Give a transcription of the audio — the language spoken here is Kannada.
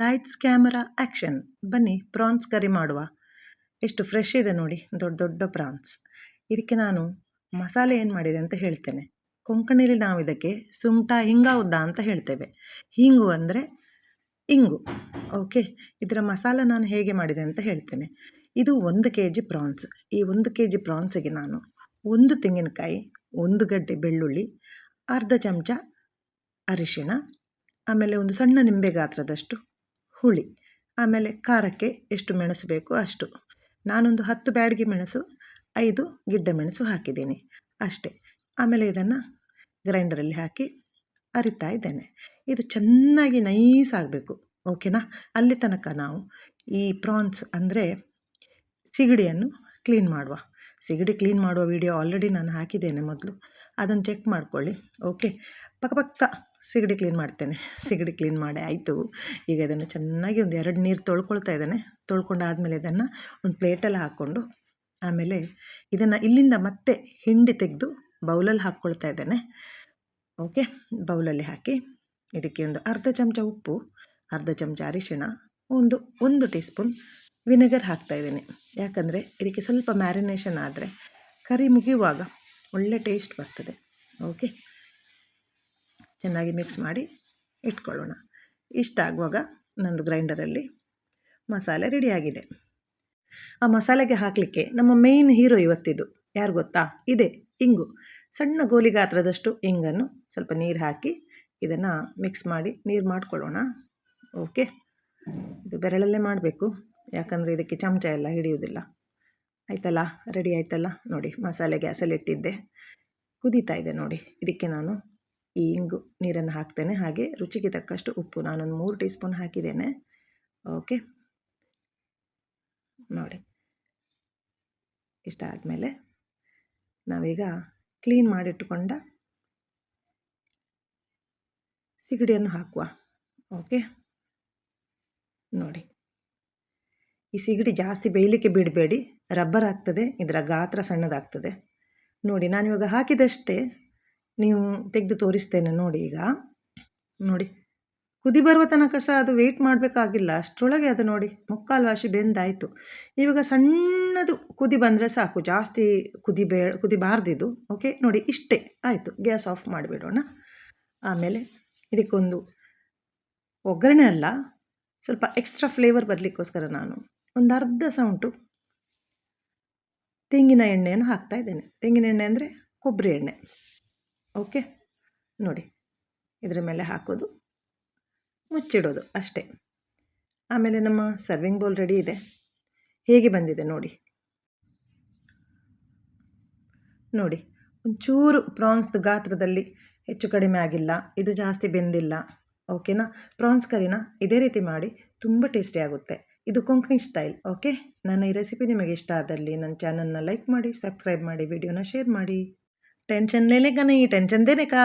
Lights camera action. ಬನ್ನಿ ಪ್ರಾನ್ಸ್ ಕರಿ ಮಾಡುವ. ಎಷ್ಟು ಫ್ರೆಶ್ ಇದೆ ನೋಡಿ, ದೊಡ್ಡ ದೊಡ್ಡ ಪ್ರಾನ್ಸ್. ಇದಕ್ಕೆ ನಾನು ಮಸಾಲೆ ಏನು ಮಾಡಿದೆ ಅಂತ ಹೇಳ್ತೇನೆ. ಕೊಂಕಣಿಲಿ ನಾವು ಇದಕ್ಕೆ ಸುಂಟ ಹಿಂಗ ಉದ್ದ ಅಂತ ಹೇಳ್ತೇವೆ. ಹಿಂಗು ಅಂದರೆ ಇಂಗು. ಓಕೆ, ಇದರ ಮಸಾಲ ನಾನು ಹೇಗೆ ಮಾಡಿದೆ ಅಂತ ಹೇಳ್ತೇನೆ. ಇದು 1 kg ಪ್ರಾನ್ಸ್. ಈ 1 kg ಪ್ರಾನ್ಸಿಗೆ ನಾನು 1 ತೆಂಗಿನಕಾಯಿ, 1 ಗಡ್ಡೆ ಬೆಳ್ಳುಳ್ಳಿ, ಅರ್ಧ ಚಮಚ ಅರಿಶಿಣ, ಆಮೇಲೆ ಒಂದು ಸಣ್ಣ ನಿಂಬೆ ಗಾತ್ರದಷ್ಟು ಹುಳಿ, ಆಮೇಲೆ ಖಾರಕ್ಕೆ ಎಷ್ಟು ಮೆಣಸು ಬೇಕು ಅಷ್ಟು. ನಾನೊಂದು 10 ಬ್ಯಾಡಗಿ ಮೆಣಸು, 5 ಗಿಡ್ಡ ಮೆಣಸು ಹಾಕಿದ್ದೀನಿ ಅಷ್ಟೇ. ಆಮೇಲೆ ಇದನ್ನು ಗ್ರೈಂಡರಲ್ಲಿ ಹಾಕಿ ಅರಿತಾ ಇದ್ದೇನೆ. ಇದು ಚೆನ್ನಾಗಿ ನೈಸ್ ಆಗಬೇಕು. ಓಕೆನಾ? ಅಲ್ಲಿ ತನಕ ನಾವು ಈ ಪ್ರಾನ್ಸ್ ಅಂದರೆ ಸಿಗಡಿಯನ್ನು ಕ್ಲೀನ್ ಮಾಡುವ. ಸಿಗಡಿ ಕ್ಲೀನ್ ಮಾಡುವ ವಿಡಿಯೋ ಆಲ್ರೆಡಿ ನಾನು ಹಾಕಿದ್ದೇನೆ ಮೊದಲು, ಅದನ್ನು ಚೆಕ್ ಮಾಡ್ಕೊಳ್ಳಿ. ಓಕೆ, ಪಕ್ಕ ಸಿಗಡಿ ಕ್ಲೀನ್ ಮಾಡ್ತೇನೆ. ಸಿಗಡಿ ಕ್ಲೀನ್ ಮಾಡಿ ಆಯಿತು. ಈಗ ಇದನ್ನು ಚೆನ್ನಾಗಿ ಒಂದು 2 ನೀರು ತೊಳ್ಕೊಳ್ತಾ ಇದ್ದೇನೆ. ತೊಳ್ಕೊಂಡಾದಮೇಲೆ ಇದನ್ನು ಒಂದು ಪ್ಲೇಟಲ್ಲಿ ಹಾಕ್ಕೊಂಡು, ಆಮೇಲೆ ಇದನ್ನು ಇಲ್ಲಿಂದ ಮತ್ತೆ ಹಿಂಡಿ ತೆಗೆದು ಬೌಲಲ್ಲಿ ಹಾಕ್ಕೊಳ್ತಾ ಇದ್ದೇನೆ. ಓಕೆ, ಬೌಲಲ್ಲಿ ಹಾಕಿ ಇದಕ್ಕೆ ಒಂದು ಅರ್ಧ ಚಮಚ ಉಪ್ಪು, ಅರ್ಧ ಚಮಚ ಅರಿಶಿಣ, ಒಂದು ಟೀ ಸ್ಪೂನ್ ವಿನೆಗರ್ ಹಾಕ್ತಾಯಿದ್ದೀನಿ. ಯಾಕಂದರೆ ಇದಕ್ಕೆ ಸ್ವಲ್ಪ ಮ್ಯಾರಿನೇಷನ್ ಆದರೆ ಕರಿ ಮುಗಿಯುವಾಗ ಒಳ್ಳೆ ಟೇಸ್ಟ್ ಬರ್ತದೆ. ಓಕೆ, ಚೆನ್ನಾಗಿ ಮಿಕ್ಸ್ ಮಾಡಿ ಇಟ್ಕೊಳ್ಳೋಣ. ಇಷ್ಟ ಆಗುವಾಗ ನಂದು ಗ್ರೈಂಡರಲ್ಲಿ ಮಸಾಲೆ ರೆಡಿಯಾಗಿದೆ. ಆ ಮಸಾಲೆಗೆ ಹಾಕಲಿಕ್ಕೆ ನಮ್ಮ ಮೇಯ್ನ್ ಹೀರೋ ಇವತ್ತಿದು ಯಾರು ಗೊತ್ತಾ? ಇದೆ ಇಂಗು. ಸಣ್ಣ ಗೋಲಿ ಗಾತ್ರದಷ್ಟು ಇಂಗನ್ನು ಸ್ವಲ್ಪ ನೀರು ಹಾಕಿ ಇದನ್ನು ಮಿಕ್ಸ್ ಮಾಡಿ ನೀರು ಮಾಡ್ಕೊಳ್ಳೋಣ. ಓಕೆ, ಇದು ಬೆರಳಲ್ಲೇ ಮಾಡಬೇಕು, ಯಾಕಂದರೆ ಇದಕ್ಕೆ ಚಮಚ ಎಲ್ಲ ಹಿಡಿಯುವುದಿಲ್ಲ. ಆಯ್ತಲ್ಲ, ರೆಡಿ ಆಯ್ತಲ್ಲ ನೋಡಿ. ಮಸಾಲೆ ಗ್ಯಾಸಲ್ಲಿ ಇಟ್ಟಿದ್ದೆ, ಕುದೀತಾ ಇದೆ ನೋಡಿ. ಇದಕ್ಕೆ ನಾನು ಈ ಇಂಗು ನೀರನ್ನು ಹಾಕ್ತೇನೆ. ಹಾಗೆ ರುಚಿಗೆ ತಕ್ಕಷ್ಟು ಉಪ್ಪು ನಾನೊಂದು 3 ಟೀ ಸ್ಪೂನ್ ಹಾಕಿದ್ದೇನೆ. ಓಕೆ ನೋಡಿ, ಇಷ್ಟ ಆದಮೇಲೆ ನಾವೀಗ ಕ್ಲೀನ್ ಮಾಡಿಟ್ಟುಕೊಂಡ ಸಿಗಡಿಯನ್ನು ಹಾಕುವ. ಓಕೆ ನೋಡಿ, ಈ ಸಿಗಡಿ ಜಾಸ್ತಿ ಬೇಯಲಿಕ್ಕೆ ಬಿಡಬೇಡಿ, ರಬ್ಬರ್ ಆಗ್ತದೆ, ಇದರ ಗಾತ್ರ ಸಣ್ಣದಾಗ್ತದೆ. ನೋಡಿ, ನಾನಿವಾಗ ಹಾಕಿದಷ್ಟೇ, ನೀವು ತೆಗೆದು ತೋರಿಸ್ತೇನೆ ನೋಡಿ. ಈಗ ನೋಡಿ, ಕುದಿ ಬರುವ ತನಕ ಸಹ ಅದು ವೆಯ್ಟ್ ಮಾಡಬೇಕಾಗಿಲ್ಲ, ಅಷ್ಟರೊಳಗೆ ಅದು ನೋಡಿ ಮುಕ್ಕಾಲು ವಾಸಿ ಬೆಂದಾಯಿತು. ಇವಾಗ ಸಣ್ಣದು ಕುದಿ ಬಂದರೆ ಸಾಕು, ಜಾಸ್ತಿ ಕುದಿಬಾರ್ದಿದು. ಓಕೆ ನೋಡಿ, ಇಷ್ಟೇ ಆಯಿತು. ಗ್ಯಾಸ್ ಆಫ್ ಮಾಡಿಬಿಡೋಣ. ಆಮೇಲೆ ಇದಕ್ಕೊಂದು ಒಗ್ಗರಣೆ ಅಲ್ಲ, ಸ್ವಲ್ಪ ಎಕ್ಸ್ಟ್ರಾ ಫ್ಲೇವರ್ ಬರಲಿಕ್ಕೋಸ್ಕರ ನಾನು ಒಂದು ಅರ್ಧ ಸೌಂಟು ತೆಂಗಿನ ಎಣ್ಣೆಯನ್ನು ಹಾಕ್ತಾ ಇದ್ದೇನೆ. ತೆಂಗಿನ ಎಣ್ಣೆ ಅಂದರೆ ಕೊಬ್ಬರಿ ಎಣ್ಣೆ. ಓಕೆ ನೋಡಿ, ಇದರ ಮೇಲೆ ಹಾಕೋದು, ಮುಚ್ಚಿಡೋದು ಅಷ್ಟೇ. ಆಮೇಲೆ ನಮ್ಮ ಸರ್ವಿಂಗ್ ಬೌಲ್ ರೆಡಿ ಇದೆ. ಹೇಗೆ ಬಂದಿದೆ ನೋಡಿ. ನೋಡಿ, ಒಂಚೂರು ಪ್ರಾನ್ಸ್ದು ಗಾತ್ರದಲ್ಲಿ ಹೆಚ್ಚು ಕಡಿಮೆ ಆಗಿಲ್ಲ, ಇದು ಜಾಸ್ತಿ ಬೆಂದಿಲ್ಲ. ಓಕೆನಾ? ಪ್ರಾನ್ಸ್ ಕರಿನ ಇದೇ ರೀತಿ ಮಾಡಿ, ತುಂಬ ಟೇಸ್ಟಿ ಆಗುತ್ತೆ. ಇದು ಕೊಂಕಣಿ ಸ್ಟೈಲ್. ಓಕೆ, ನನ್ನ ಈ ರೆಸಿಪಿ ನಿಮಗೆ ಇಷ್ಟ ಆದಲ್ಲಿ ನನ್ನ ಚಾನಲ್ನ ಲೈಕ್ ಮಾಡಿ, ಸಬ್ಸ್ಕ್ರೈಬ್ ಮಾಡಿ, ವಿಡಿಯೋನ ಶೇರ್ ಮಾಡಿ. ಟೆನ್ಷನ್ ಲೇನೆ ಕಾ, ಟೆನ್ಷನ್ ದೇನೆ ಕಾ.